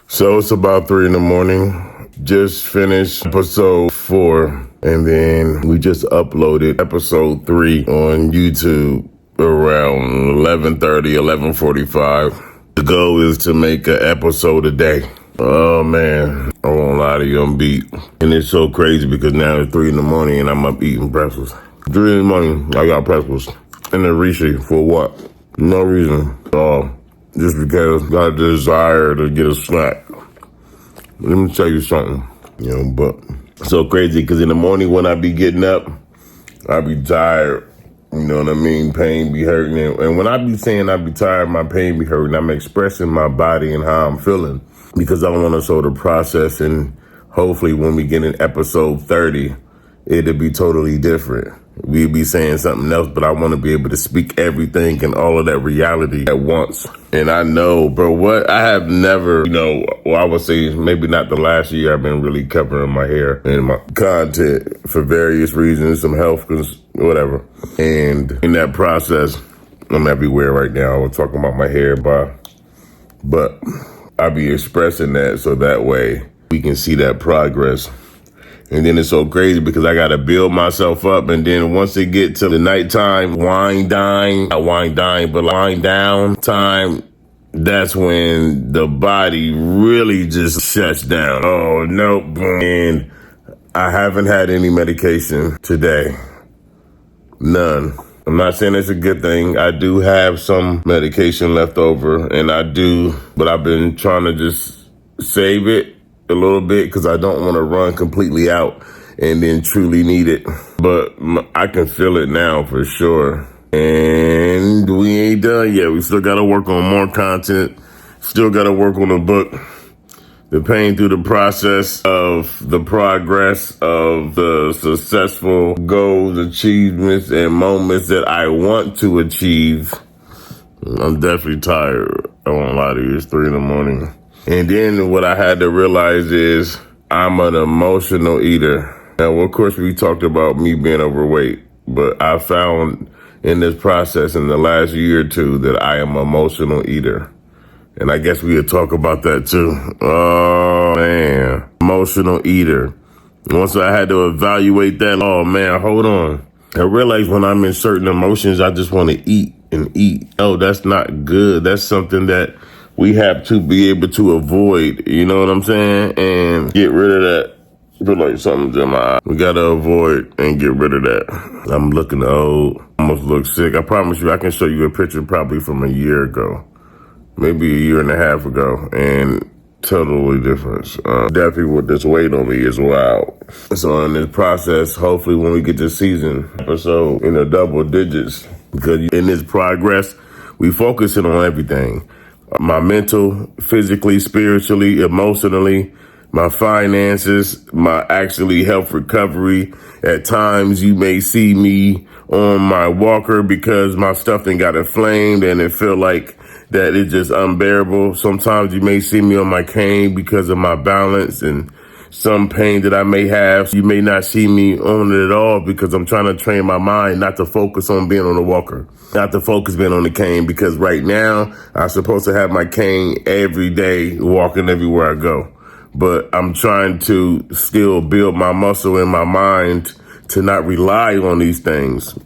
So it's about 3 a.m. Just finished episode 4, and then we just uploaded episode 3 on YouTube around 11:30, 11:45. The goal is to make an episode a day. Oh man, I won't lie to you, I'm beat. And it's so crazy because now it's 3 a.m. and I'm up eating breakfast. 3 a.m, I got breakfast. And a Rishi for what? No reason at all. Just because I got a desire to get a snack. Let me tell you something, but it's so crazy because in the morning when I be getting up, I be tired. You know what I mean? Pain be hurting. And when I be saying I be tired, my pain be hurting, I'm expressing my body and how I'm feeling because I want to show the process. And hopefully when we get in episode 30, it'll be totally different. We'll be saying something else, but I want to be able to speak everything and all of that reality at once. And I know, bro, what I have never, I would say maybe not the last year I've been really covering my hair and my content for various reasons, some health, whatever. And in that process, I'm everywhere right now. I'm talking about my hair, but I be expressing that so that way we can see that progress. And then it's so crazy because I got to build myself up. And then once it get to the nighttime, wind down time, that's when the body really just shuts down. Oh, nope. And I haven't had any medication today. None. I'm not saying it's a good thing. I do have some medication left over but I've been trying to just save it a little bit because I don't want to run completely out and then truly need it. But I can feel it now for sure. And we ain't done yet. We still got to work on more content. Still got to work on the book. The pain through the process of the progress of the successful goals, achievements, and moments that I want to achieve. I'm definitely tired. I won't lie to you. It's 3 a.m. And then what I had to realize is I'm an emotional eater. Now, of course, we talked about me being overweight, but I found in this process in the last year or two that I am an emotional eater. And I guess we'll talk about that too. Oh, man. Emotional eater. Once I had to evaluate that, oh, man, hold on. I realized when I'm in certain emotions, I just want to eat and eat. Oh, that's not good. That's something that we have to be able to avoid, you know what I'm saying? And get rid of that. Feel like something's in my eye. We gotta avoid and get rid of that. I'm looking old. Almost look sick. I promise you, I can show you a picture probably from a year ago. Maybe a year and a half ago. And totally different. Definitely with this weight on me is wild. So in this process, hopefully when we get to season episode in the double digits, because in this progress, we focusing on everything. My mental, physically, spiritually, emotionally, my finances, my actually health recovery. At times you may see me on my walker because my stuff done got inflamed and it feel like that it's just unbearable. Sometimes you may see me on my cane because of my balance and some pain that I may have. You may not see me on it at all because I'm trying to train my mind not to focus on being on the walker, not to focus being on the cane, because right now I'm supposed to have my cane every day walking everywhere I go. But I'm trying to still build my muscle in my mind to not rely on these things.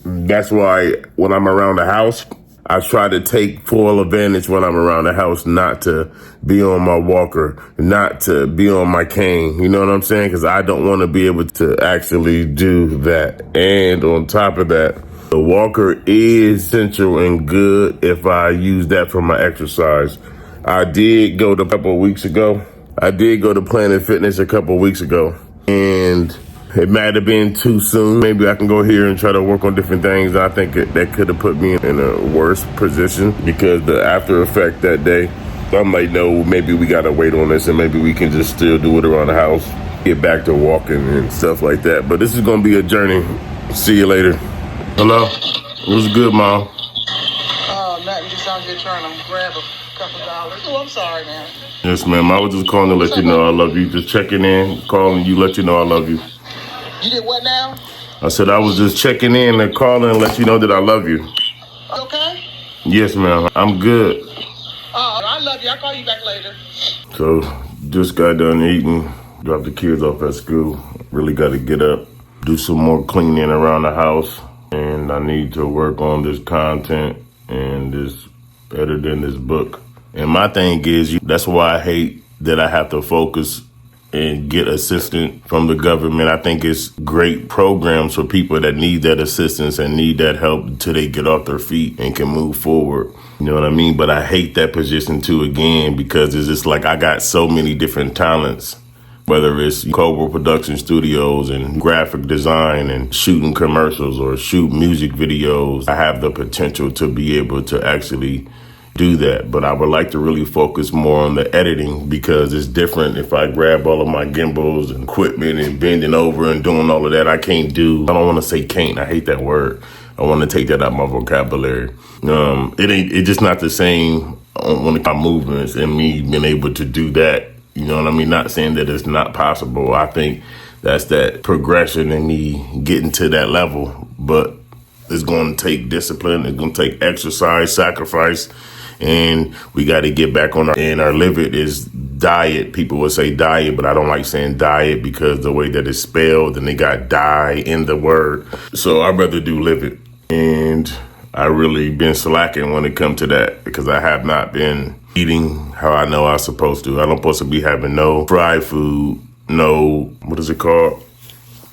That's why when I'm around the house, I try to take full advantage when I'm around the house, not to be on my walker, not to be on my cane. You know what I'm saying? Because I don't want to be able to actually do that. And on top of that, the walker is essential and good if I use that for my exercise. I did go to Planet Fitness a couple of weeks ago. And it might have been too soon. Maybe I can go here and try to work on different things. I think that could have put me in a worse position because the after effect that day, I'm like, no, maybe we got to wait on this and maybe we can just still do it around the house, get back to walking and stuff like that. But this is going to be a journey. See you later. Hello? It was good, Mom. Nothing. Just out here trying to grab a couple dollars. Oh, I'm sorry, man. Yes, ma'am. I was just calling to let you know I love you. Just checking in, calling you, let you know I love you. You did what now? I said I was just checking in and calling and let you know that I love you. Okay? Yes, ma'am. I'm good. I love you. I'll call you back later. So, just got done eating, dropped the kids off at school. Really got to get up, do some more cleaning around the house. And I need to work on this content and this editing this book. And my thing is, that's why I hate that I have to focus and get assistance from the government. I think it's great programs for people that need that assistance and need that help until they get off their feet and can move forward. You know what I mean? But I hate that position too, again, because it's just like I got so many different talents, whether it's Cobra Production Studios and graphic design and shooting commercials or shoot music videos. I have the potential to be able to actually do that, but I would like to really focus more on the editing because it's different if I grab all of my gimbals and equipment and bending over and doing all of that. I don't want to say can't. I hate that word. I want to take that out of my vocabulary. It's just not the same when it comes to movements and me being able to do that. You know what I mean? Not saying that it's not possible. I think that's that progression in me getting to that level, but it's going to take discipline. It's going to take exercise, sacrifice. And we got to get back on our live it is diet. People would say diet, but I don't like saying diet because the way that it's spelled and they got die in the word. So I'd rather do live it. And I really been slacking when it comes to that because I have not been eating how I know I'm supposed to. I don't supposed to be having no fried food, no, what is it called?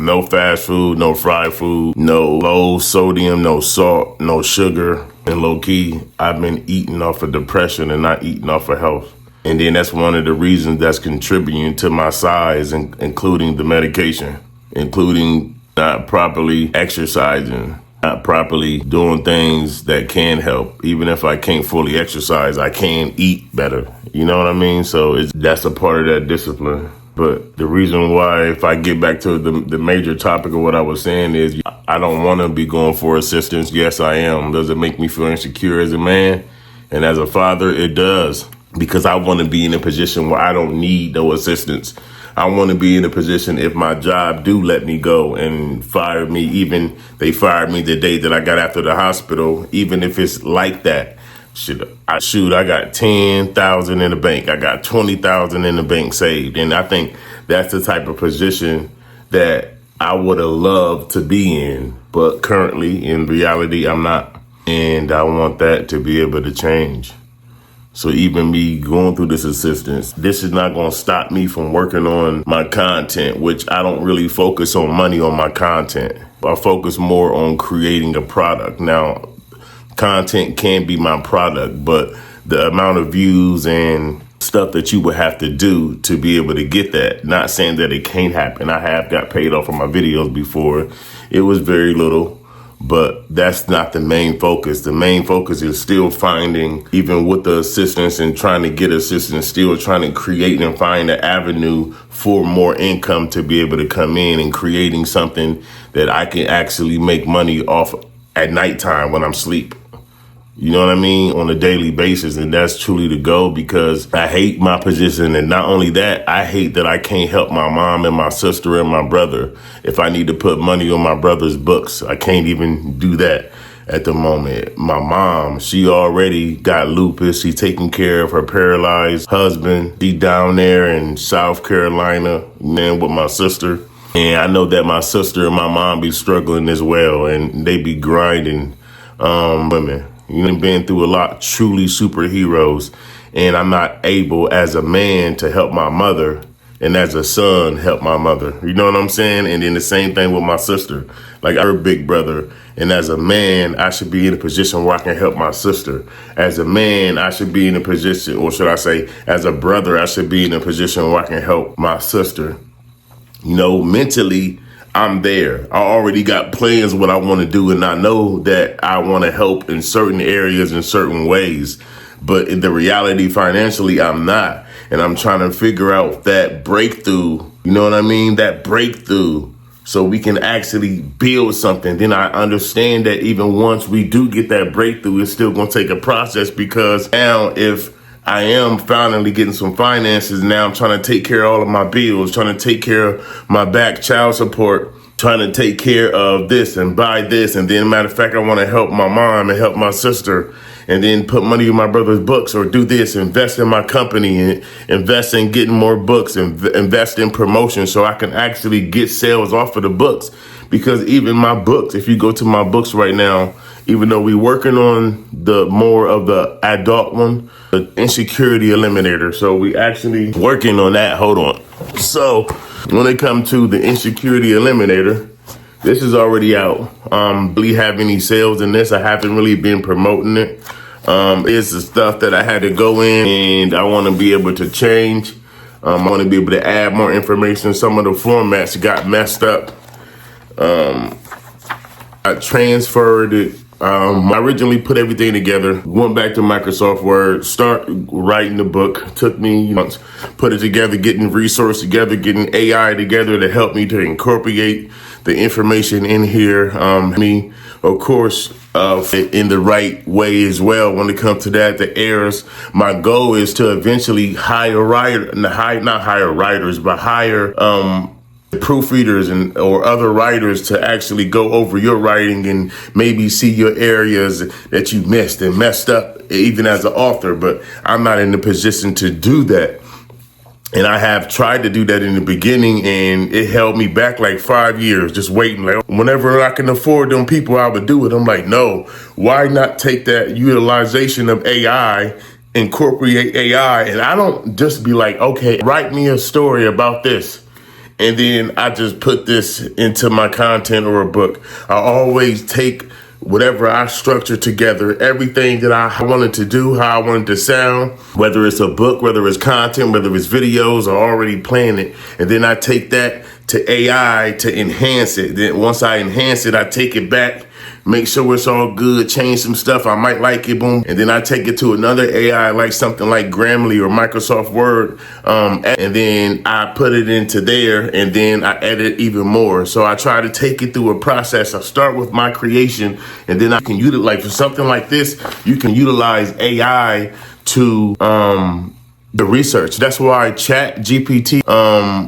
No fast food, no fried food, no low sodium, no salt, no sugar. And low key, I've been eating off of depression and not eating off of health. And then that's one of the reasons that's contributing to my size, including the medication, including not properly exercising, not properly doing things that can help. Even if I can't fully exercise, I can eat better. You know what I mean? So that's a part of that discipline. But the reason why, if I get back to the major topic of what I was saying is I don't want to be going for assistance. Yes, I am. Does it make me feel insecure as a man? And as a father, it does. Because I want to be in a position where I don't need no assistance. I want to be in a position if my job do let me go and fire me, even they fired me the day that I got after the hospital, even if it's like that. I got 10,000 in the bank. I got 20,000 in the bank saved. And I think that's the type of position that I would have loved to be in. But currently, in reality, I'm not. And I want that to be able to change. So even me going through this assistance, this is not going to stop me from working on my content, which I don't really focus on money on my content. I focus more on creating a product. Now, content can be my product, but the amount of views and stuff that you would have to do to be able to get that, not saying that it can't happen. I have got paid off on my videos before. It was very little, but that's not the main focus. The main focus is still finding, even with the assistance and trying to get assistance, still trying to create and find an avenue for more income to be able to come in and creating something that I can actually make money off at nighttime when I'm asleep. You know what I mean? On a daily basis. And that's truly the goal because I hate my position. And not only that, I hate that I can't help my mom and my sister and my brother. If I need to put money on my brother's books, I can't even do that at the moment. My mom, she already got lupus. She's taking care of her paralyzed husband. She's down there in South Carolina, man, with my sister. And I know that my sister and my mom be struggling as well. And they be grinding women. You know, been through a lot, truly superheroes. And I'm not able as a man to help my mother and as a son help my mother. You know what I'm saying? And then the same thing with my sister, like her big brother. And as a man, I should be in a position where I can help my sister. As a man, I should be in a position, or should I say, as a brother, I should be in a position where I can help my sister. mentally, I'm there. I already got plans what I want to do, and I know that I want to help in certain areas in certain ways. But in the reality, financially, I'm not. And I'm trying to figure out that breakthrough, you know what I mean? That breakthrough so we can actually build something. Then I understand that even once we do get that breakthrough, it's still going to take a process, because now if I am finally getting some finances, now I'm trying to take care of all of my bills, trying to take care of my back child support, trying to take care of this and buy this. And then, matter of fact, I want to help my mom and help my sister, and then put money in my brother's books, or do this, invest in my company, and invest in getting more books, and invest in promotion so I can actually get sales off of the books. Because even my books, if you go to my books right now, even though we're working on the more of the adult one, the insecurity eliminator. So we actually working on that. Hold on. So when it comes to the insecurity eliminator, this is already out. Really have any sales in this? I haven't really been promoting it. It's the stuff that I had to go in, and I want to be able to change. I want to be able to add more information. Some of the formats got messed up. I transferred it. I originally put everything together, went back to Microsoft Word, start writing the book. Took me months, put it together, getting resources together, getting AI together to help me to incorporate the information in here. Me, of course, in the right way as well. When it comes to that, the errors, my goal is to eventually hire proofreaders or other writers to actually go over your writing and maybe see your areas that you missed and messed up, even as an author. But I'm not in the position to do that. And I have tried to do that in the beginning, and it held me back like 5 years, just waiting. Like, whenever I can afford them people, I would do it. I'm like, no, why not take that utilization of AI, incorporate AI? And I don't just be like, okay, write me a story about this, and then I just put this into my content or a book. I always take whatever I structure together, everything that I wanted to do, how I wanted to sound, whether it's a book, whether it's content, whether it's videos, I already plan it. And then I take that to AI to enhance it. Then once I enhance it, I take it back, make sure it's all good, change some stuff. I might like it, boom. And then I take it to another AI, like something like Grammarly or Microsoft Word. And then I put it into there, and then I edit even more. So I try to take it through a process. I start with my creation, and then I can utilize, like for something like this, you can utilize AI to, the research. That's why Chat GPT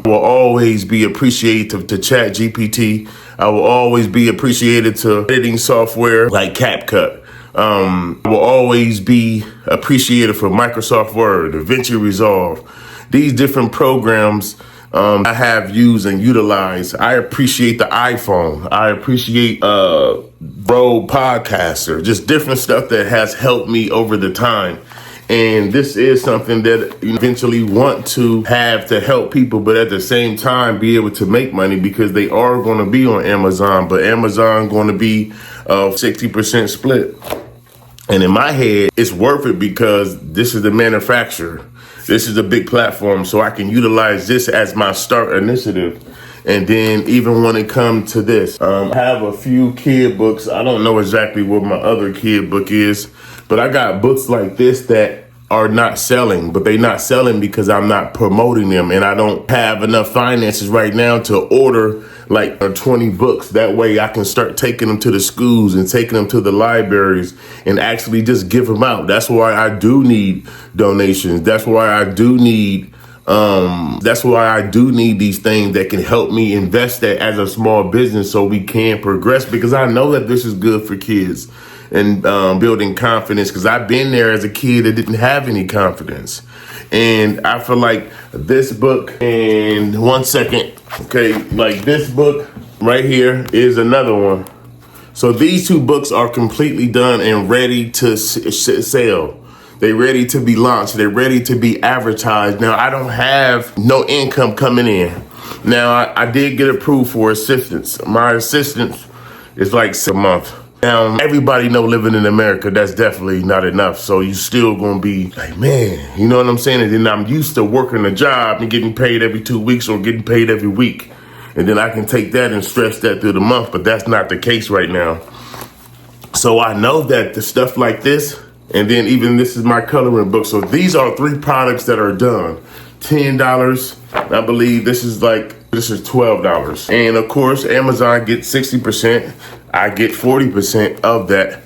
will always be appreciated to Chat GPT. I will always be appreciated to editing software like CapCut. I will always be appreciated for Microsoft Word, DaVinci Resolve. These different programs I have used and utilized. I appreciate the iPhone. I appreciate Bro Podcaster, just different stuff that has helped me over the time. And this is something that you eventually want to have to help people, but at the same time be able to make money, because they are going to be on Amazon, but Amazon going to be a 60% split. And in my head, it's worth it because this is the manufacturer. This is a big platform, so I can utilize this as my start initiative. And then even when it comes to this, I have a few kid books. I don't know exactly what my other kid book is, but I got books like this that are not selling, but they not selling because I'm not promoting them, and I don't have enough finances right now to order like 20 books. That way I can start taking them to the schools and taking them to the libraries and actually just give them out. That's why I do need donations. That's why I do need these things that can help me invest that as a small business so we can progress, because I know that this is good for kids and building confidence, because I've been there as a kid that didn't have any confidence. And I feel like this book, and 1 second, okay, like this book right here is another one. So these two books are completely done and ready to sell. They're ready to be launched. They're ready to be advertised. Now, I don't have no income coming in. Now, I did get approved for assistance. My assistance is like a month. Now, everybody know living in America, that's definitely not enough. So you still gonna be like, man, you know what I'm saying? And then I'm used to working a job and getting paid every 2 weeks or getting paid every week. and then I can take that and stretch that through the month, but that's not the case right now. So I know that the stuff like this, and then even this is my coloring book. So these are 3 products that are done. $10, I believe this is $12. And of course, Amazon gets 60%. I get 40% of that.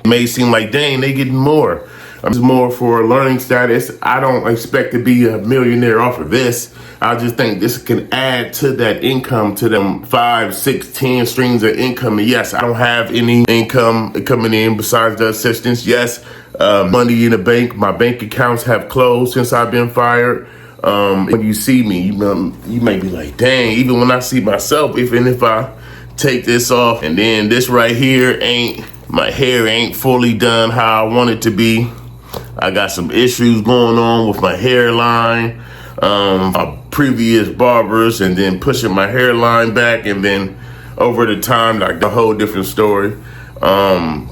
It may seem like, dang, they get more. It's more for a learning status. I don't expect to be a millionaire off of this. I just think this can add to that income, to them 5, 6, 10 streams of income. And yes, I don't have any income coming in besides the assistance. Yes, money in the bank. My bank accounts have closed since I've been fired. When you see me, you may be like, dang, even when I see myself, even if I take this off and then this right here my hair ain't fully done how I want it to be. I got some issues going on with my hairline, my previous barbers, and then pushing my hairline back, and then over the time, like a whole different story. I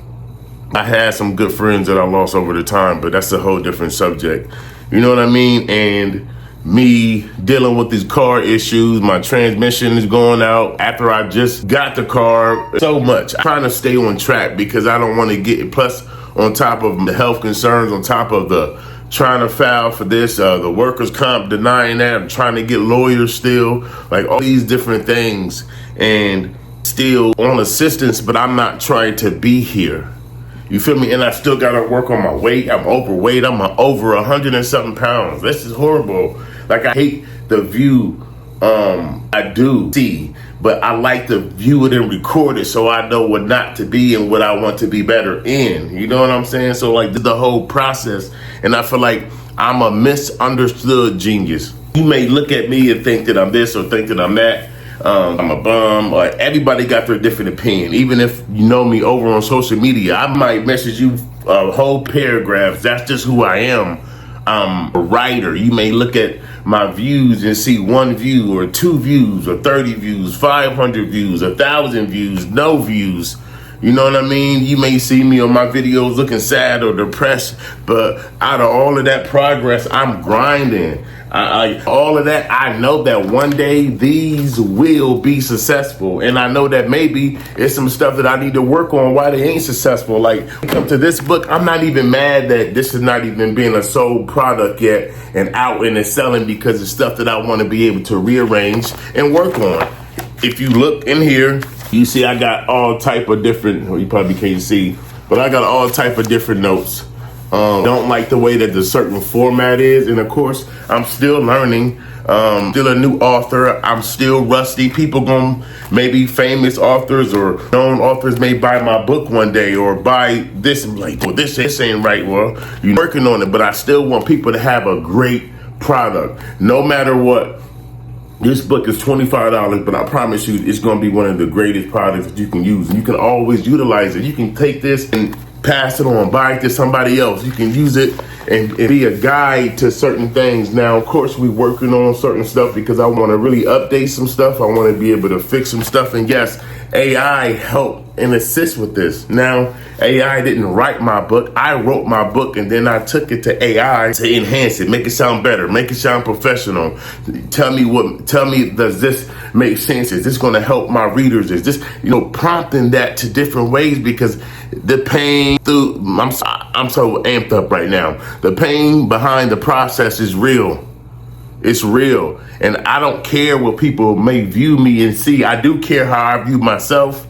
had some good friends that I lost over the time, but that's a whole different subject. You know what I mean? And me dealing with these car issues, my transmission is going out after I just got the car. So much. I'm trying to stay on track because I don't want to get, plus on top of the health concerns, on top of the trying to file for this, the workers' comp denying that, I'm trying to get lawyers still, like all these different things, and still on assistance, but I'm not trying to be here. You feel me? And I still got to work on my weight. I'm overweight. I'm over 100 and something pounds. This is horrible. Like, I hate the view I do see, but I like to view it and record it so I know what not to be and what I want to be better in. You know what I'm saying? So, like, the whole process. And I feel like I'm a misunderstood genius. You may look at me and think that I'm this or think that I'm that. I'm a bum. Like, everybody got their different opinion. Even if you know me over on social media, I might message you whole paragraphs. That's just who I am. I'm a writer. You may look at my views and see 1 view or 2 views or 30 views, 500 views, 1,000 views, no views. You know what I mean? You may see me on my videos looking sad or depressed, but out of all of that progress, I'm grinding. All of that, I know that one day these will be successful. And I know that maybe it's some stuff that I need to work on why they ain't successful. Like, when it comes to this book, I'm not even mad that this is not even being a sold product yet and out and it's selling, because it's stuff that I want to be able to rearrange and work on. If you look in here, you see I got all type of different, well, you probably can't see, but I got all type of different notes. Don't like the way that the certain format is. And of course, I'm still learning, still a new author. I'm still rusty. People maybe famous authors or known authors may buy my book one day or buy this and be like, well, this ain't right. Well, you're working on it, but I still want people to have a great product, no matter what. This book is $25, but I promise you it's going to be one of the greatest products that you can use. And you can always utilize it. You can take this and pass it on, buy it to somebody else. You can use it and be a guide to certain things. Now, of course, we're working on certain stuff because I want to really update some stuff. I want to be able to fix some stuff. And yes, AI help and assist with this. Now, AI didn't write my book. I wrote my book and then I took it to AI to enhance it, make it sound better, make it sound professional. Tell me, does this make sense? Is this going to help my readers? Is this, prompting that to different ways, because the pain I'm so amped up right now. The pain behind the process is real. It's real. And I don't care what people may view me and see. I do care how I view myself.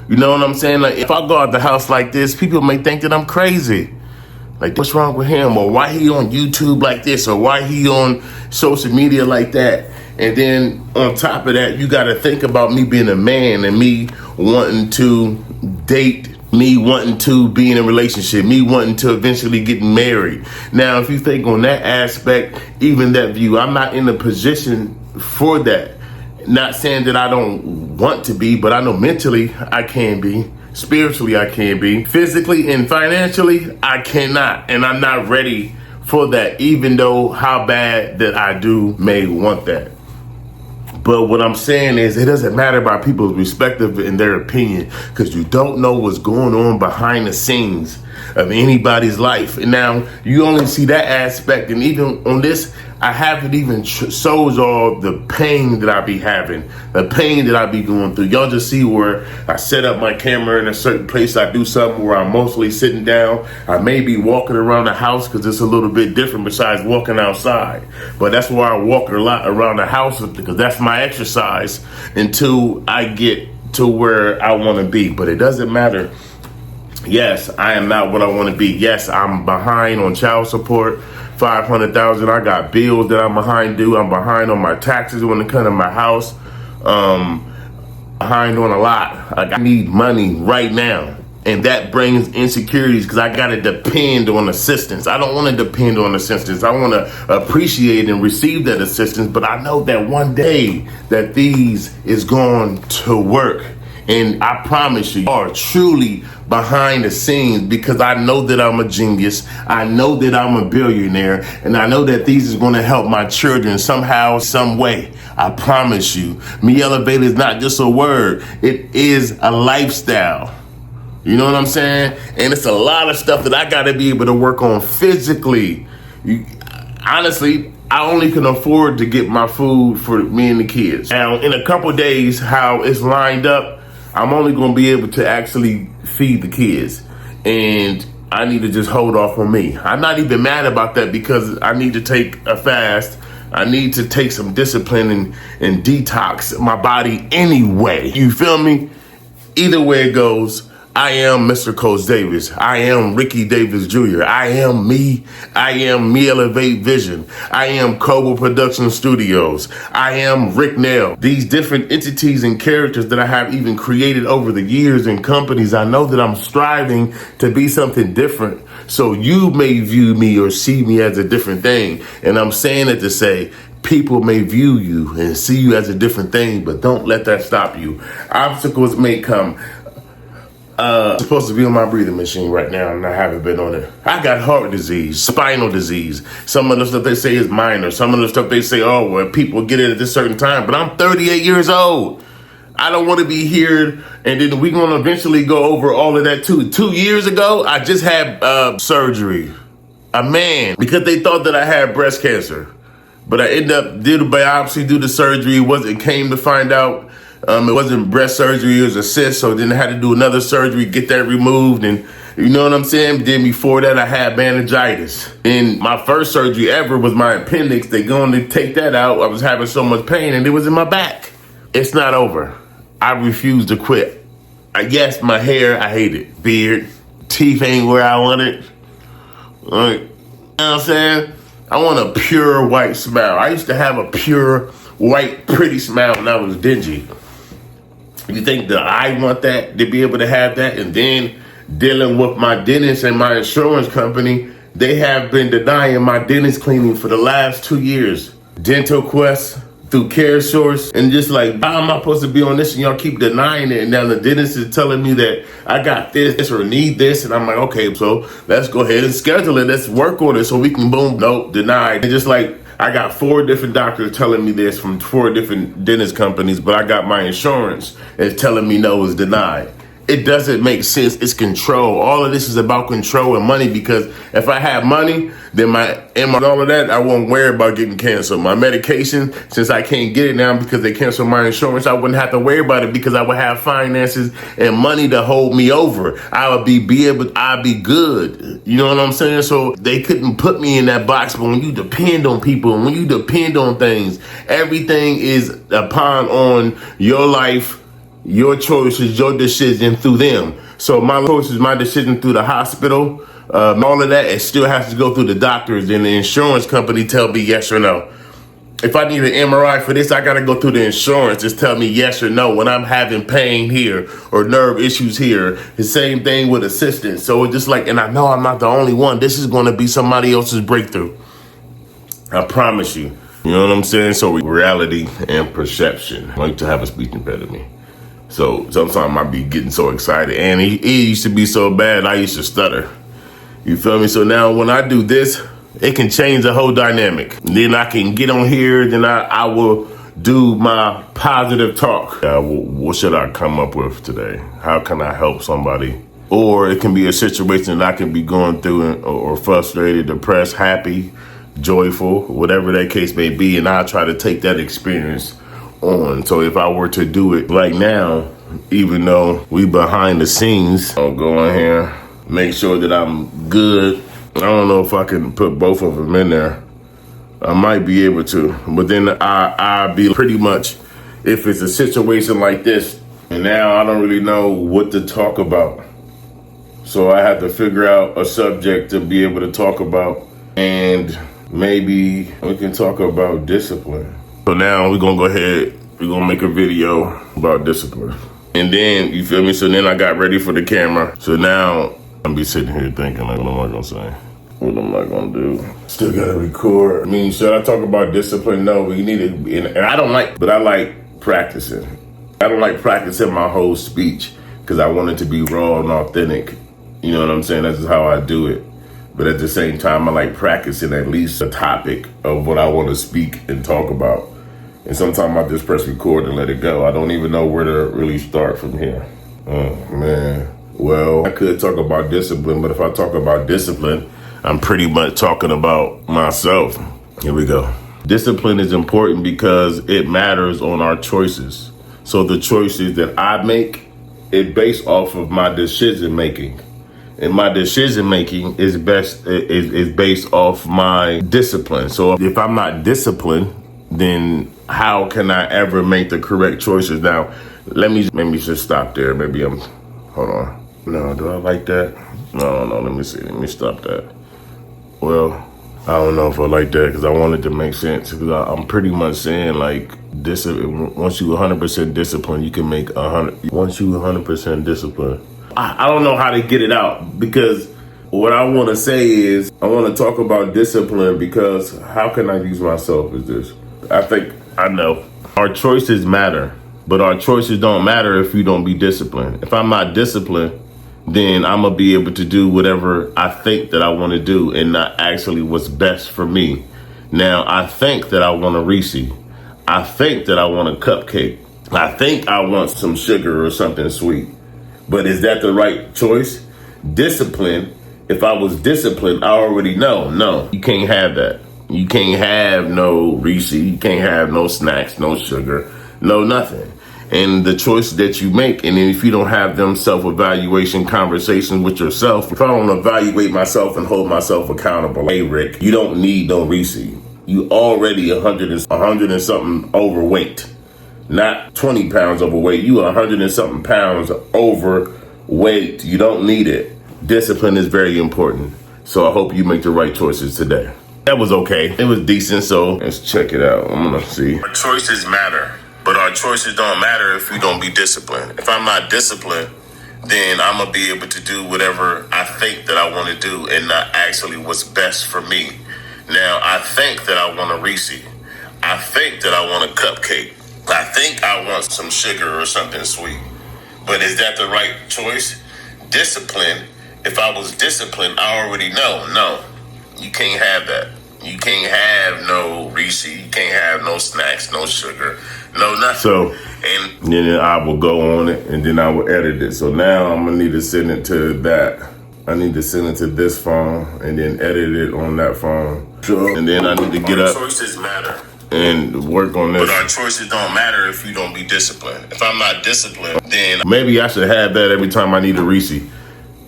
You know what I'm saying? Like, if I go out the house like this, people may think that I'm crazy. Like, what's wrong with him? Or why he on YouTube like this? Or why he on social media like that? And then on top of that, you got to think about me being a man and me wanting to date, me wanting to be in a relationship, me wanting to eventually get married. Now, if you think on that aspect, even that view, I'm not in a position for that. Not saying that I don't want to be, but I know mentally I can be. Spiritually I can be. Physically and financially I cannot. And I'm not ready for that, even though how bad that I do may want that. But what I'm saying is, it doesn't matter about people's perspective and their opinion, because you don't know what's going on behind the scenes of anybody's life. And now you only see that aspect. And even on this, I haven't even shows all the pain that I be having, the pain that I be going through. Y'all just see where I set up my camera in a certain place. I do something where I'm mostly sitting down. I may be walking around the house because it's a little bit different besides walking outside. But that's why I walk a lot around the house because that's my exercise until I get to where I want to be. But it doesn't matter. Yes, I am not what I want to be. Yes, I'm behind on child support, $500,000. I got bills that I'm behind due. I'm behind on my taxes when it comes to my house. Behind on a lot. I need money right now. And that brings insecurities because I got to depend on assistance. I don't want to depend on assistance. I want to appreciate and receive that assistance. But I know that one day that these is going to work. And I promise you are truly behind the scenes because I know that I'm a genius. I know that I'm a billionaire. And I know that these is going to help my children somehow, some way. I promise you. Meelevate is not just a word. It is a lifestyle. You know what I'm saying? And it's a lot of stuff that I got to be able to work on physically. Honestly, I only can afford to get my food for me and the kids. Now, in a couple days, how it's lined up, I'm only going to be able to actually feed the kids. And I need to just hold off on me. I'm not even mad about that because I need to take a fast. I need to take some discipline and detox my body anyway. You feel me? Either way it goes, I am Mr. Coach Davis. I am Ricky Davis Jr. I am me. I am Meelevate Vision. I am Cobra Production Studios. I am Rick Nail. These different entities and characters that I have even created over the years in companies, I know that I'm striving to be something different. So you may view me or see me as a different thing. And I'm saying it to say, people may view you and see you as a different thing, but don't let that stop you. Obstacles may come. Supposed to be on my breathing machine right now, and I haven't been on it. I got heart disease, spinal disease. Some of the stuff they say is minor. Some of the stuff they say, oh, well, people get it at this certain time. But I'm 38 years old. I don't want to be here, and then we're going to eventually go over all of that, too. 2 years ago, I just had surgery. A man, because they thought that I had breast cancer. But I ended up, did a biopsy, do the surgery. It came to find out it wasn't breast surgery, it was a cyst, so then I had to do another surgery, get that removed, and you know what I'm saying? Then before that, I had meningitis. And my first surgery ever was my appendix. They going to take that out. I was having so much pain, and it was in my back. It's not over. I refuse to quit. Yes, my hair, I hate it. Beard, teeth ain't where I want it. Like, you know what I'm saying? I want a pure white smile. I used to have a pure white, pretty smile when I was dingy. You think that I want that, to be able to have that? And then dealing with my dentist and my insurance company, they have been denying my dentist cleaning for the last 2 years. Dental Quest, through Care Source, and just like, how am I supposed to be on this? And y'all keep denying it. And now the dentist is telling me that I got this or need this. And I'm like, okay, so let's go ahead and schedule it. Let's work on it so we can boom, nope, denied. And just like, I got 4 different doctors telling me this from 4 different dentist companies, but I got my insurance that's telling me no, it's denied. It doesn't make sense. It's control. All of this is about control and money, because if I have money, then all of that, I won't worry about getting canceled. My medication, since I can't get it now because they canceled my insurance, I wouldn't have to worry about it because I would have finances and money to hold me over. I'd be good. You know what I'm saying? So they couldn't put me in that box. But when you depend on people and when you depend on things, everything is upon on your life, your choices, your decision through them. So my choice is my decision through the hospital. All of that, it still has to go through the doctors and the insurance company tell me yes or no. If I need an MRI for this, I got to go through the insurance. Just tell me yes or no when I'm having pain here or nerve issues here. The same thing with assistance. So it's just like, and I know I'm not the only one. This is going to be somebody else's breakthrough. I promise you. You know what I'm saying? So reality and perception. I like to have a speech impediment. So sometimes I be getting so excited, and it used to be so bad I used to stutter. You feel me? So now when I do this, it can change the whole dynamic. Then I can get on here, then I will do my positive talk. What should I come up with today? How can I help somebody? Or it can be a situation that I can be going through or frustrated, depressed, happy, joyful, whatever that case may be, and I try to take that experience on. So if I were to do it right now, even though we behind the scenes, I'll go in here, make sure that I'm good. I don't know if I can put both of them in there. I might be able to, but then I'll be pretty much, if it's a situation like this, and now I don't really know what to talk about. So I have to figure out a subject to be able to talk about, and maybe we can talk about discipline. So now we're gonna go ahead, we're gonna make a video about discipline. And then, you feel me? So then I got ready for the camera. So now I'm be sitting here thinking, like, what am I gonna say? What am I gonna do? Still gotta record. I mean, should I talk about discipline? No, we need it. And I don't like, but I like practicing. I don't like practicing my whole speech because I want it to be raw and authentic. You know what I'm saying? That's just how I do it. But at the same time, I like practicing at least a topic of what I want to speak and talk about. And sometimes I just press record and let it go. I don't even know where to really start from here. Oh, man. Well, I could talk about discipline, but if I talk about discipline, I'm pretty much talking about myself. Here we go. Discipline is important because it matters on our choices. So the choices that I make, it based off of my decision making. And my decision making is based off my discipline. So if I'm not disciplined, then how can I ever make the correct choices? Now, let me just stop there. Maybe hold on. No, do I like that? No, let me see. Let me stop that. Well, I don't know if I like that because I want it to make sense. Because I'm pretty much saying, like, once you 100% disciplined, you can make 100. Once you 100% disciplined, I don't know how to get it out, because what I want to say is I want to talk about discipline because how can I use myself as this? I think I know our choices matter, but our choices don't matter if you don't be disciplined. If I'm not disciplined, then I'm going to be able to do whatever I think that I want to do and not actually what's best for me. Now, I think that I want a Reese. I think that I want a cupcake. I think I want some sugar or something sweet. But is that the right choice? Discipline, if I was disciplined, I already know. No, you can't have that. You can't have no Reese. You can't have no snacks, no sugar, no nothing. And the choice that you make, and if you don't have them self-evaluation conversations with yourself, if I don't evaluate myself and hold myself accountable, hey, Rick, you don't need no Reese. You already 100 and something overweight. Not 20 pounds overweight. You 100 and something pounds overweight. You don't need it. Discipline is very important. So I hope you make the right choices today. That was okay. It was decent. So let's check it out. I'm going to see. Our choices matter, but our choices don't matter if we don't be disciplined. If I'm not disciplined, then I'm going to be able to do whatever I think that I want to do and not actually what's best for me. Now, I think that I want a Reese. I think that I want a cupcake. I think I want some sugar or something sweet. But is that the right choice? Discipline, if I was disciplined, I already know. No, you can't have that. You can't have no Reese. You can't have no snacks, no sugar, no nothing. So, and then I will go on it and then I will edit it. So now I'm going to need to send it to that. I need to send it to this phone and then edit it on that phone. So, and then I need to get up. Choices matter. And work on this. But our choices don't matter if you don't be disciplined. If I'm not disciplined, then maybe I should have that every time I need a Reese.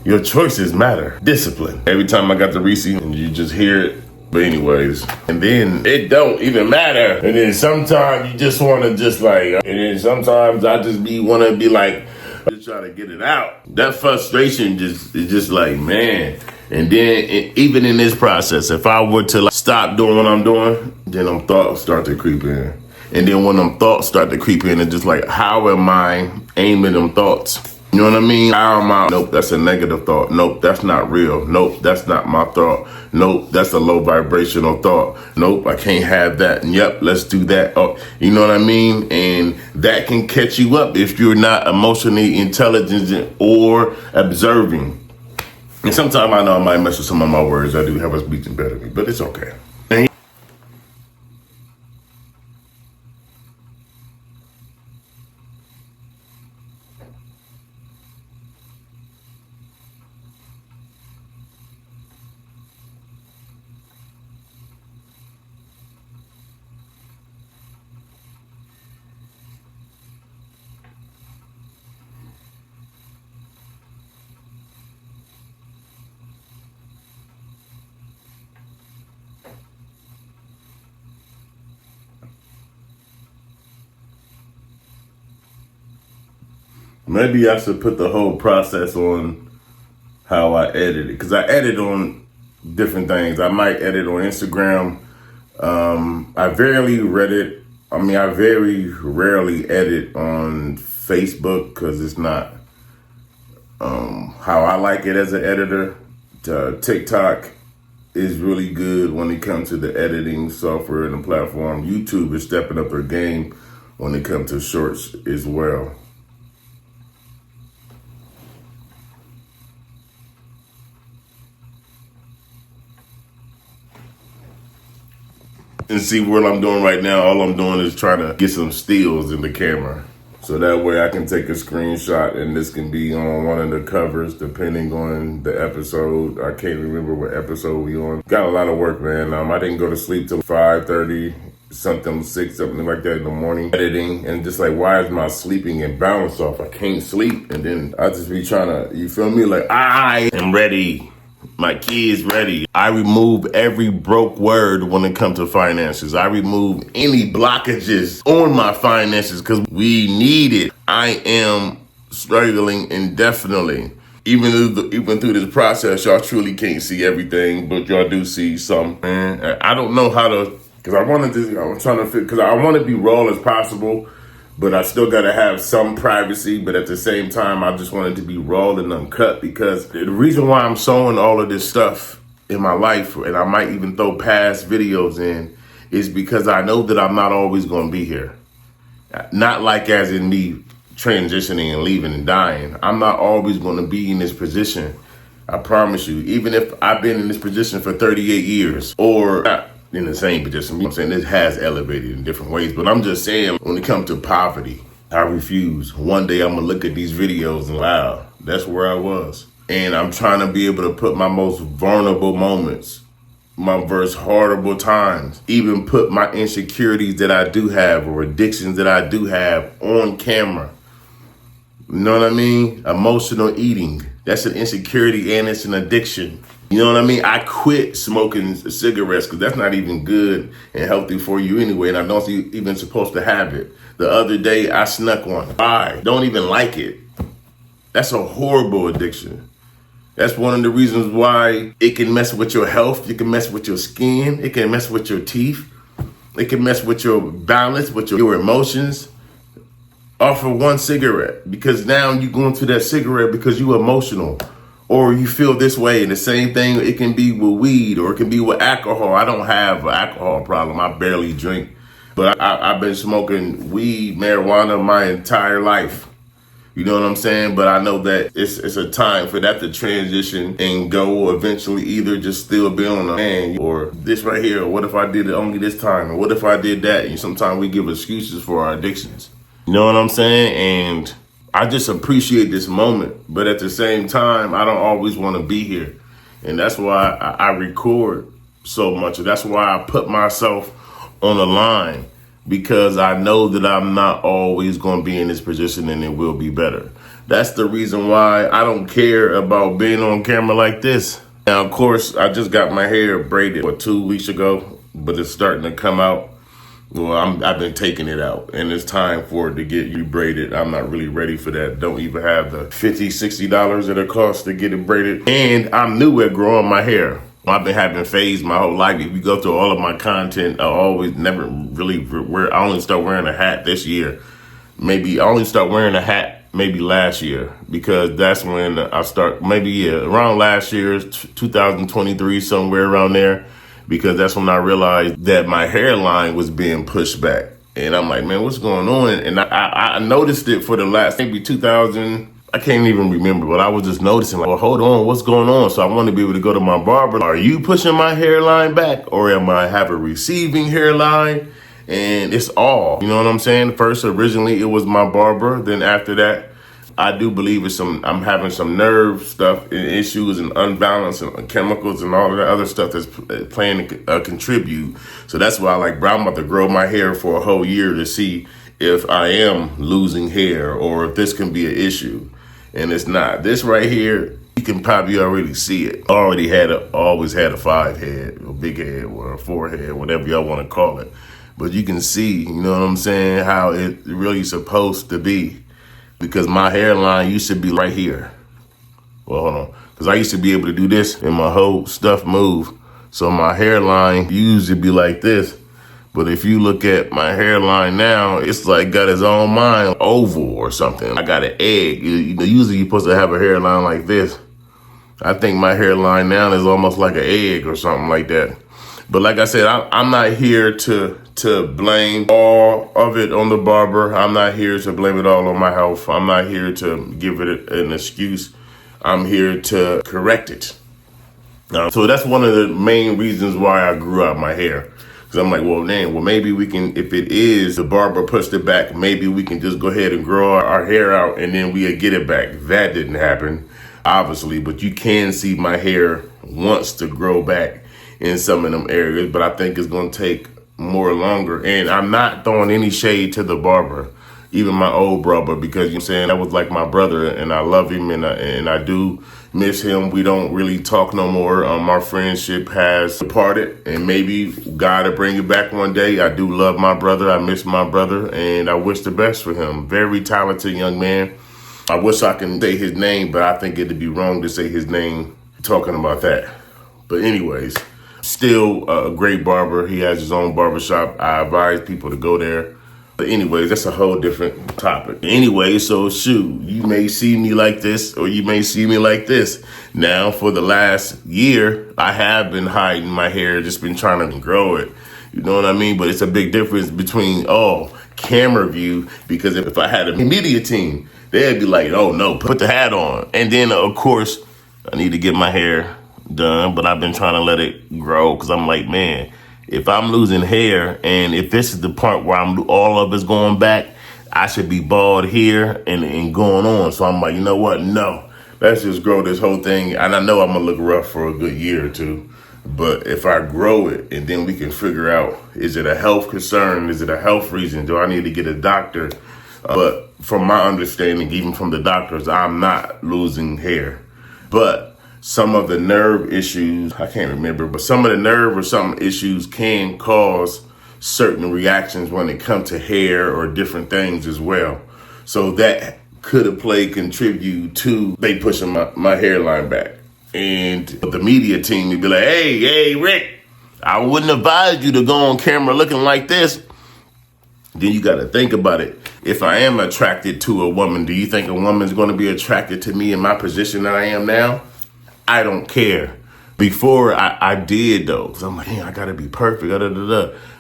Your choices matter. Discipline. Every time I got the Reese, and you just hear it. But anyways, and then it don't even matter. And then sometimes you just want to just like, and then sometimes I just want to be like, just try to get it out. That frustration is just like, man. And then even in this process, if I were to stop doing what I'm doing, then them thoughts start to creep in. And then when them thoughts start to creep in, it's just like, how am I aiming them thoughts? You know what I mean? How am I? Nope, that's a negative thought. Nope, that's not real. Nope, that's not my thought. Nope, that's a low vibrational thought. Nope, I can't have that. And yep, let's do that. Oh, you know what I mean? And that can catch you up if you're not emotionally intelligent or observing. And sometimes I know I might mess with some of my words. I do have a speech impediment, but it's okay. Maybe I should put the whole process on how I edit it, because I edit on different things. I might edit on Instagram. I very rarely edit on Facebook because it's not how I like it as an editor. TikTok is really good when it comes to the editing software and the platform. YouTube is stepping up their game when it comes to shorts as well. And see what I'm doing right now, all I'm doing is trying to get some stills in the camera. So that way I can take a screenshot and this can be on one of the covers depending on the episode. I can't remember what episode we on. Got a lot of work, man. I didn't go to sleep till 5:30, something 6, something like that in the morning. Editing and just like, why is my sleeping and balance off? I can't sleep. And then I just be trying to, you feel me? Like, I am ready. My kid's ready. I remove every broke word when it comes to finances. I remove any blockages on my finances because we need it. I am struggling indefinitely. Even through this process, y'all truly can't see everything, but y'all do see some. Man, I don't know how to, because I want to be raw as possible, but I still got to have some privacy. But at the same time, I just want it to be raw and uncut, because the reason why I'm showing all of this stuff in my life, and I might even throw past videos in, is because I know that I'm not always going to be here. Not like as in me transitioning and leaving and dying. I'm not always going to be in this position. I promise you. Even if I've been in this position for 38 years or not in the same position. You know what I'm saying? It has elevated in different ways, but I'm just saying when it comes to poverty, I refuse. One day I'm going to look at these videos and wow, that's where I was. And I'm trying to be able to put my most vulnerable moments, my most horrible times, even put my insecurities that I do have or addictions that I do have on camera. You know what I mean? Emotional eating. That's an insecurity and it's an addiction. You know what I mean? I quit smoking cigarettes because that's not even good and healthy for you anyway. And I don't even supposed to have it. The other day I snuck one. I don't even like it. That's a horrible addiction. That's one of the reasons why it can mess with your health. It can mess with your skin. It can mess with your teeth. It can mess with your balance, with your emotions. All for one cigarette. Because now you're going to that cigarette because you're emotional. Or you feel this way. And the same thing, it can be with weed or it can be with alcohol. I don't have an alcohol problem. I barely drink. But I've been smoking weed, marijuana my entire life. You know what I'm saying? But I know that it's a time for that to transition and go eventually, either just still be on the man or this right here. Or what if I did it only this time? Or what if I did that? And sometimes we give excuses for our addictions. You know what I'm saying? And I just appreciate this moment. But at the same time, I don't always want to be here. And that's why I record so much. That's why I put myself on the line. Because I know that I'm not always going to be in this position and it will be better. That's the reason why I don't care about being on camera like this. Now, of course, I just got my hair braided 2 weeks ago, but it's starting to come out. Well, I've been taking it out and it's time for it to get rebraided. I'm not really ready for that. Don't even have the $50, $60 that it costs to get it braided. And I'm new at growing my hair. I've been having fades my whole life. If you go through all of my content, I always never really wear. I only start wearing a hat this year. Maybe I only start wearing a hat maybe last year, because that's when I start, around last year, 2023, somewhere around there, because that's when I realized that my hairline was being pushed back. And I'm like, man, what's going on? And I noticed it for the last maybe 2000. I can't even remember, but I was just noticing, like, well, hold on, what's going on? So I want to be able to go to my barber. Are you pushing my hairline back, or am I have a receiving hairline? And it's all, you know what I'm saying? First, originally it was my barber. Then after that, I do believe I'm having some nerve stuff and issues and unbalance and chemicals and all of that other stuff that's playing to contribute. So that's why I'm about to grow my hair for a whole year to see if I am losing hair or if this can be an issue. And it's not. This right here, you can probably already see it. Always had a 5 head, a big head, or a 4 head, whatever y'all want to call it. But you can see, you know what I'm saying, how it really supposed to be. because my hairline used to be right here. Well, hold on. Because I used to be able to do this and my whole stuff move. So my hairline used to be like this. But if you look at my hairline now, it's like got its own mind, oval or something. I got an egg. Usually you're supposed to have a hairline like this. I think my hairline now is almost like an egg or something like that. But like I said, I'm not here to blame all of it on the barber. I'm not here to blame it all on my health. I'm not here to give it an excuse. I'm here to correct it. So that's one of the main reasons why I grew out my hair. Because I'm like, well, maybe we can, if it is the barber pushed it back, maybe we can just go ahead and grow our hair out and then we'll get it back. That didn't happen, obviously, but you can see my hair wants to grow back in some of them areas, but I think it's going to take more longer. And I'm not throwing any shade to the barber, even my old barber, because you know what I'm saying, that was like my brother and I love him and I do miss him. We don't really talk no more. Our friendship has departed and maybe God will bring it back one day. I do love my brother. I miss my brother and I wish the best for him. Very talented young man. I wish I can say his name, but I think it'd be wrong to say his name talking about that. But anyways, still a great barber. He has his own barbershop. I advise people to go there. But anyways, that's a whole different topic. Anyway, so shoot, you may see me like this or you may see me like this. Now, for the last year, I have been hiding my hair, just been trying to grow it. You know what I mean? But it's a big difference between, camera view, because if I had a media team, they'd be like, oh no, put the hat on. And then, of course, I need to get my hair done, but I've been trying to let it grow because I'm like, man, if I'm losing hair and if this is the part where all of it's going back, I should be bald here and going on. So I'm like, you know what? No, let's just grow this whole thing. And I know I'm going to look rough for a good year or two. But if I grow it and then we can figure out, is it a health concern? Is it a health reason? Do I need to get a doctor? But from my understanding, even from the doctors, I'm not losing hair. But some of the nerve issues, I can't remember, but some of the nerve or some issues can cause certain reactions when it comes to hair or different things as well. So that could have contribute to they pushing my hairline back. And the media team would be like, hey, Rick, I wouldn't advise you to go on camera looking like this. Then you got to think about it. If I am attracted to a woman, do you think a woman's going to be attracted to me in my position that I am now? I don't care. Before I did though, because I'm like, I got to be perfect.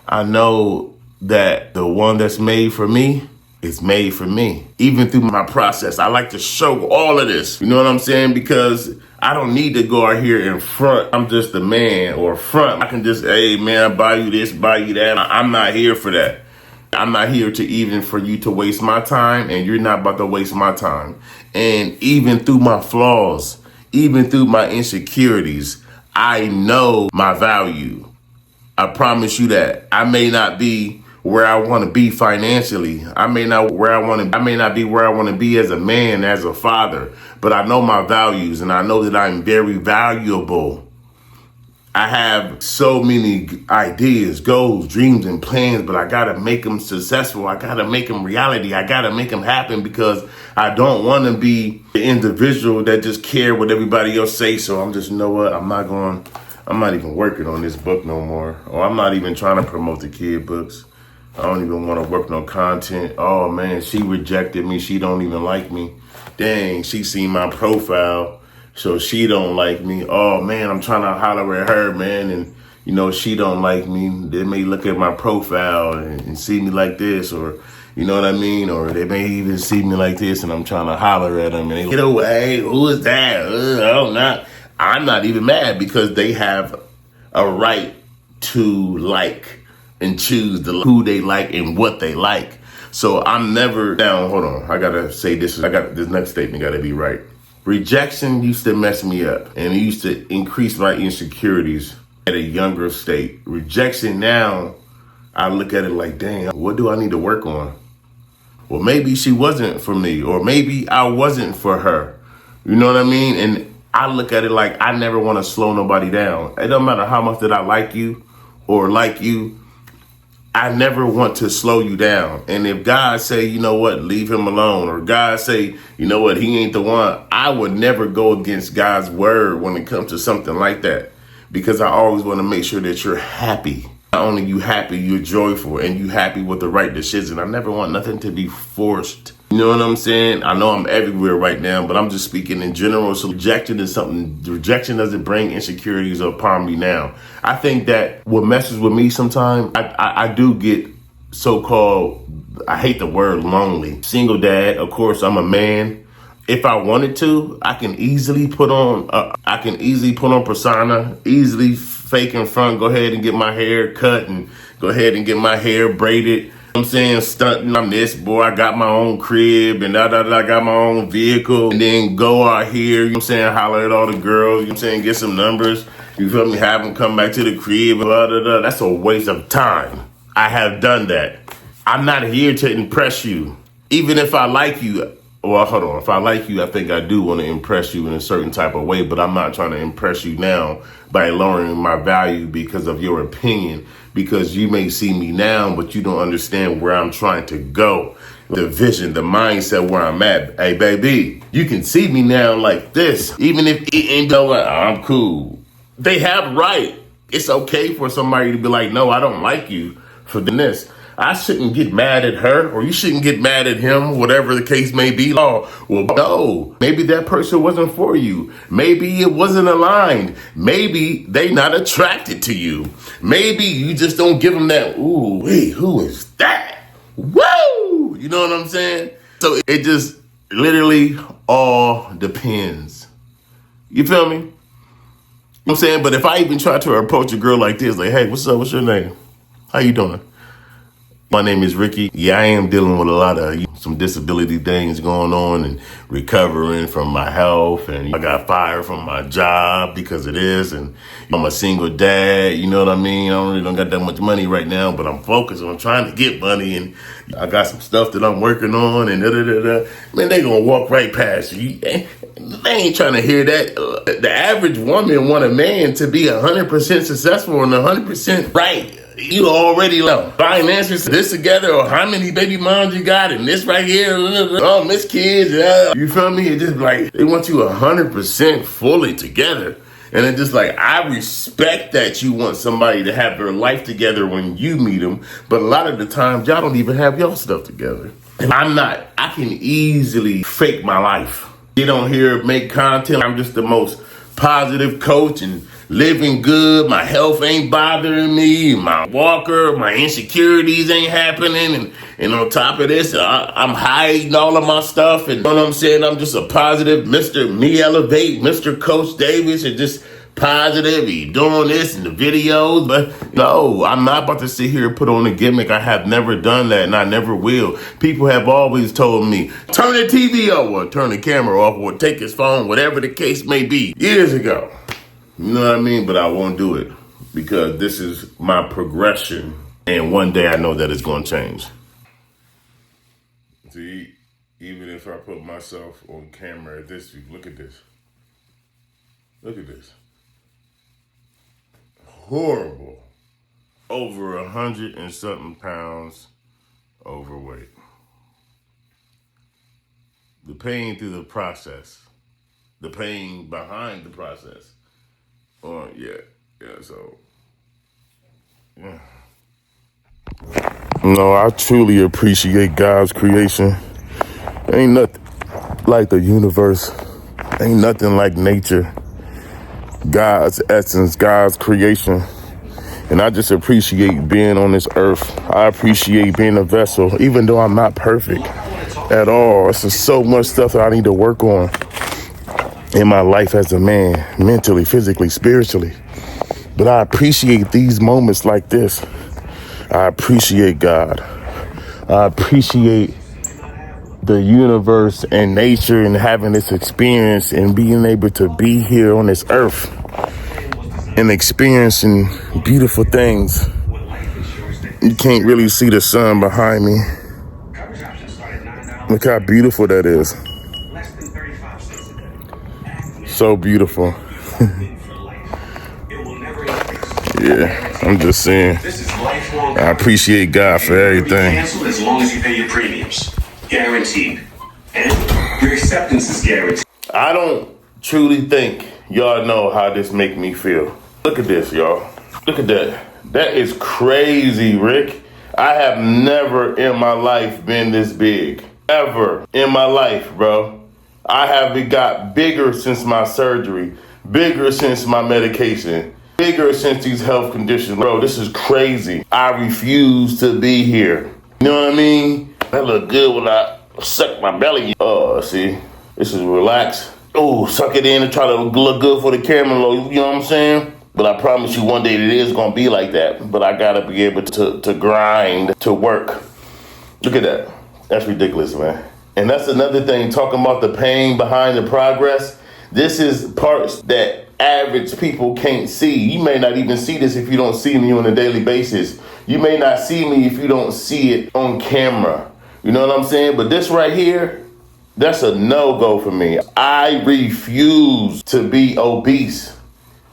I know that the one that's made for me is made for me. Even through my process, I like to show all of this. You know what I'm saying? Because I don't need to go out here in front. I'm just a man or front. I can just, hey man, I buy you this, buy you that. I'm not here for that. I'm not here to even for you to waste my time, and you're not about to waste my time. And even through my flaws, even through my insecurities, I know my value. I promise you that. I may not be where I want to be financially. I may not be where I want to be as a man, as a father, but I know my values and I know that I'm very valuable. I have so many ideas, goals, dreams, and plans, but I got to make them successful. I got to make them reality. I got to make them happen because I don't want to be the individual that just care what everybody else say. So I'm just, you know what? I'm not even working on this book no more. Or I'm not even trying to promote the kid books. I don't even want to work no content. Oh man, she rejected me. She don't even like me. Dang, she seen my profile. So she don't like me. Oh man, I'm trying to holler at her, man. And she don't like me. They may look at my profile and see me like this, or you know what I mean? Or they may even see me like this and I'm trying to holler at them and they get away. Who is that? I'm not even mad because they have a right to like and choose who they like and what they like. So I'm never down. Hold on. I got to say this. This next statement got to be right. Rejection used to mess me up and it used to increase my insecurities at a younger state. Rejection now, I look at it like, dang, what do I need to work on? Well, maybe she wasn't for me, or maybe I wasn't for her. You know what I mean? And I look at it like I never want to slow nobody down. It don't matter how much that I like you or like you. I never want to slow you down. And if God say, you know what, leave him alone, or God say, you know what, he ain't the one, I would never go against God's word when it comes to something like that, because I always want to make sure that you're happy. Not only you happy, you're joyful, and you happy with the right decision. I never want nothing to be forced. You know what I'm saying? I know I'm everywhere right now, but I'm just speaking in general. So rejection is something. Rejection doesn't bring insecurities upon me now. I think that what messes with me sometimes, I do get so-called, I hate the word lonely. Single dad, of course, I'm a man. If I wanted to, I can easily put on persona, easily fake in front, go ahead and get my hair cut and go ahead and get my hair braided. You know what I'm saying, stunting, I'm this boy, I got my own crib and I got my own vehicle, and then go out here, you know what I'm saying, holler at all the girls, you know what I'm saying, get some numbers, you feel me, have them come back to the crib, blah, blah, blah. That's a waste of time. I have done that. I'm not here to impress you. Even if I like you, well, hold on. If I like you, I think I do want to impress you in a certain type of way, but I'm not trying to impress you now by lowering my value because of your opinion, because you may see me now, but you don't understand where I'm trying to go. The vision, the mindset where I'm at. Hey, baby, you can see me now like this, even if it ain't going, I'm cool. They have right. It's okay for somebody to be like, no, I don't like you for this. I shouldn't get mad at her, or you shouldn't get mad at him, whatever the case may be. Oh, well, no, maybe that person wasn't for you. Maybe it wasn't aligned. Maybe they not attracted to you. Maybe you just don't give them that, ooh, wait, who is that? Woo! You know what I'm saying? So it just literally all depends. You feel me? You know what I'm saying? But if I even try to approach a girl like this, like, hey, what's up? What's your name? How you doing? My name is Ricky. Yeah, I am dealing with a lot of some disability things going on and recovering from my health. And I got fired from my job because of this. And I'm a single dad. You know what I mean? I don't got that much money right now, but I'm focused on trying to get money. And I got some stuff that I'm working on and da-da-da-da. Man, they gonna walk right past you. They ain't trying to hear that. The average woman want a man to be 100% successful and 100% right. You already know finances, this together, or how many baby moms you got, and this right here, oh, miss kids, you feel me? It's just like they want you 100% fully together, and it's just like, I respect that you want somebody to have their life together when you meet them, but a lot of the times y'all don't even have y'all stuff together. And I'm not. I can easily fake my life. You don't hear make content. I'm just the most positive coach and living good. My health ain't bothering me. My walker, my insecurities ain't happening. And on top of this, I'm hiding all of my stuff. And you know what I'm saying? I'm just a positive Mr. Meelevate, Mr. Coach Davis, and just positive. He doing this in the videos. But no, I'm not about to sit here and put on a gimmick. I have never done that, and I never will. People have always told me, turn the TV off, or turn the camera off, or take his phone, whatever the case may be, years ago. You know what I mean? But I won't do it because this is my progression. And one day I know that it's going to change. See, even if I put myself on camera at this view, look at this. Look at this. Horrible. Over 100 and something pounds overweight. The pain through the process. The pain behind the process. Oh, yeah, so, yeah. No, I truly appreciate God's creation. Ain't nothing like the universe. Ain't nothing like nature. God's essence, God's creation. And I just appreciate being on this earth. I appreciate being a vessel, even though I'm not perfect at all. It's just so much stuff that I need to work on in my life as a man, mentally, physically, spiritually. But I appreciate these moments like this. I appreciate God. I appreciate the universe and nature and having this experience and being able to be here on this earth and experiencing beautiful things. You can't really see the sun behind me. Look how beautiful that is. So beautiful. Yeah, I'm just saying. I appreciate God for everything. Cancel as long as you pay your premiums. Guaranteed. And your acceptance is guaranteed. I don't truly think y'all know how this make me feel. Look at this, y'all. Look at that. That is crazy, Rick. I have never in my life been this big. Ever in my life, bro. I haven't got bigger since my surgery. Bigger since my medication. Bigger since these health conditions. Bro, this is crazy. I refuse to be here. You know what I mean? That look good when I suck my belly. See? This is relaxed. Oh, suck it in and try to look good for the camera. You know what I'm saying? But I promise you one day it is going to be like that. But I got to be able to grind, to work. Look at that. That's ridiculous, man. And that's another thing, talking about the pain behind the progress. This is parts that average people can't see. You may not even see this if you don't see me on a daily basis. You may not see me if you don't see it on camera. You know what I'm saying? But this right here, that's a no-go for me. I refuse to be obese.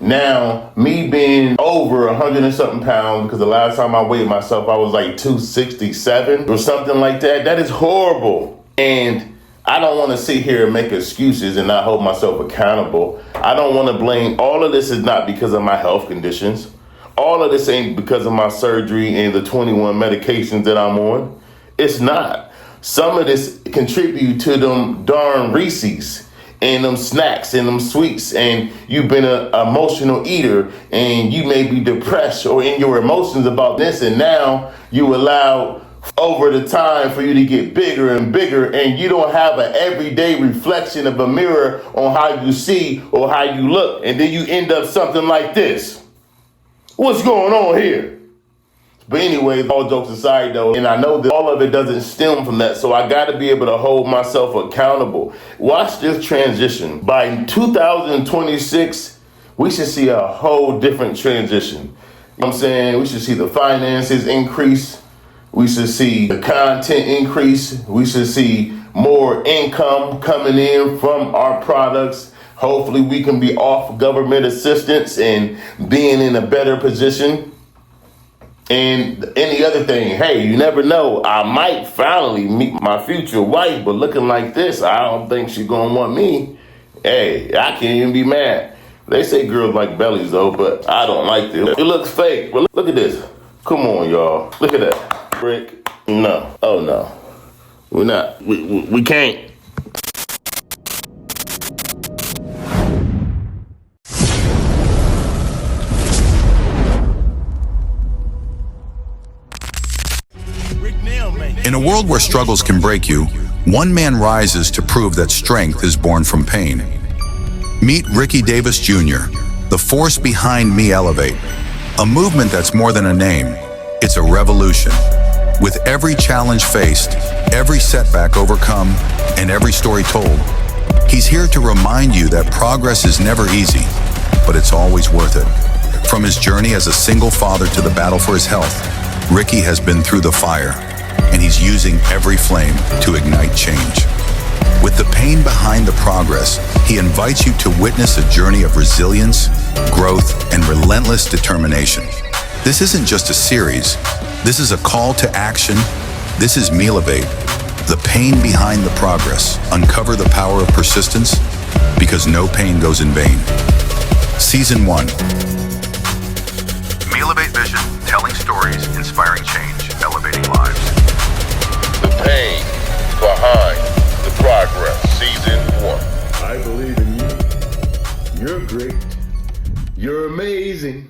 Now, me being over 100 and something pounds, because the last time I weighed myself, I was like 267 or something like that. That is horrible. And I don't want to sit here and make excuses and not hold myself accountable. I don't want to blame. All of this is not because of my health conditions. All of this ain't because of my surgery and the 21 medications that I'm on. It's not. Some of this contribute to them darn Reese's and them snacks and them sweets, and you've been an emotional eater and you may be depressed or in your emotions about this, and now you allow over the time for you to get bigger and bigger, and you don't have an everyday reflection of a mirror on how you see or how you look, and then you end up something like this. What's going on here? But anyway, all jokes aside though, and I know that all of it doesn't stem from that, so I gotta be able to hold myself accountable. Watch this transition. By 2026, we should see a whole different transition. You know what I'm saying? We should see the finances increase. We should see the content increase. We should see more income coming in from our products. Hopefully we can be off government assistance and being in a better position. And any other thing, hey, you never know. I might finally meet my future wife, but looking like this, I don't think she's gonna want me. Hey, I can't even be mad. They say girls like bellies though, but I don't like this. It looks fake, but look at this. Come on, y'all. Look at that. Rick, no. Oh, no. We're not. We can't. In a world where struggles can break you, one man rises to prove that strength is born from pain. Meet Ricky Davis Jr., the force behind Meelevate, a movement that's more than a name. It's a revolution. With every challenge faced, every setback overcome, and every story told, he's here to remind you that progress is never easy, but it's always worth it. From his journey as a single father to the battle for his health, Ricky has been through the fire, and he's using every flame to ignite change. With the pain behind the progress, he invites you to witness a journey of resilience, growth, and relentless determination. This isn't just a series. This is a call to action. This is Meelevate, the pain behind the progress. Uncover the power of persistence, because no pain goes in vain. Season 1. Meelevate Vision, telling stories, inspiring change, elevating lives. The pain behind the progress. Season 1. I believe in you. You're great. You're amazing.